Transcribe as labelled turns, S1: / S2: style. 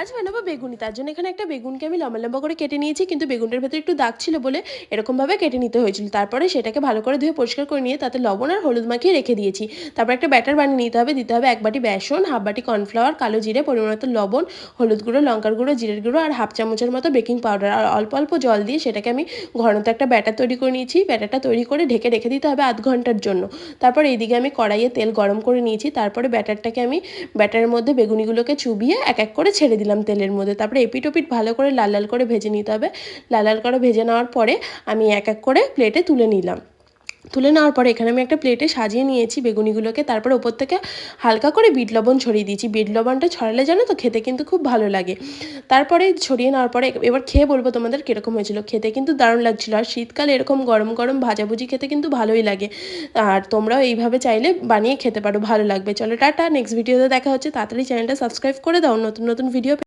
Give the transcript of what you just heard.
S1: আজ বানাবো বেগুনি। তার জন্য এখানে একটা বেগুনকে আমি লম্বা লম্বা করে কেটে নিয়েছি, কিন্তু বেগুনটার ভেতরে একটু দাগ ছিল বলে এরকমভাবে কেটে নিতে হয়েছিল। তারপরে সেটাকে ভালো করে ধুয়ে পরিষ্কার করে নিয়ে তাতে লবণ আর হলুদ মাখিয়ে রেখে দিয়েছি। তারপর একটা ব্যাটার বানিয়ে নিতে হবে। দিতে হবে 1 বাটি বেসন, হাফ বাটি কর্নফ্লাওয়ার, কালো জিরে, পরিমাণ মতো লবণ, হলুদ গুঁড়ো, লঙ্কার গুঁড়ো, জিরের গুঁড়ো আর হাফ চামচের মতো বেকিং পাউডার, আর অল্প অল্প জল দিয়ে সেটাকে আমি ঘনত্ব একটা ব্যাটার তৈরি করে নিয়েছি। ব্যাটারটা তৈরি করে ঢেকে রেখে দিতে হবে আধ ঘন্টার জন্য। তারপর এইদিকে আমি কড়াইয়ে তেল গরম করে নিয়েছি। তারপরে ব্যাটারের মধ্যে বেগুনিগুলোকে চুবিয়ে এক এক করে ছেড়ে দিলাম তেলের মধ্যে। তারপরে এপিট ওপিট ভালো করে লাল লাল করে ভেজে নিতে হবে। লাল লাল করে ভেজে নেওয়ার পরে আমি এক এক করে প্লেটে তুলে নিলাম। তুলে নেওয়ার পরে এখানে আমি একটা প্লেটে সাজিয়ে নিয়েছি বেগুনিগুলোকে। তারপরে ওপর থেকে হালকা করে বিট লবণ ছড়িয়ে দিয়েছি। বিট লবণটা ছড়ালে জানো তো খেতে কিন্তু খুব ভালো লাগে। তারপরে ছড়িয়ে নেওয়ার পরে এবার খেয়ে বলবো তোমাদের কীরকম হয়েছিল। খেতে কিন্তু দারুণ লাগছিলো। আর শীতকালে এরকম গরম গরম ভাজাভুজি খেতে কিন্তু ভালোই লাগে। আর তোমরাও এইভাবে চাইলে বানিয়ে খেতে পারো, ভালো লাগবে। চলো টাটা, নেক্সট ভিডিওতে দেখা হচ্ছে। তাড়াতাড়ি চ্যানেলটা সাবস্ক্রাইব করে দাও নতুন নতুন ভিডিও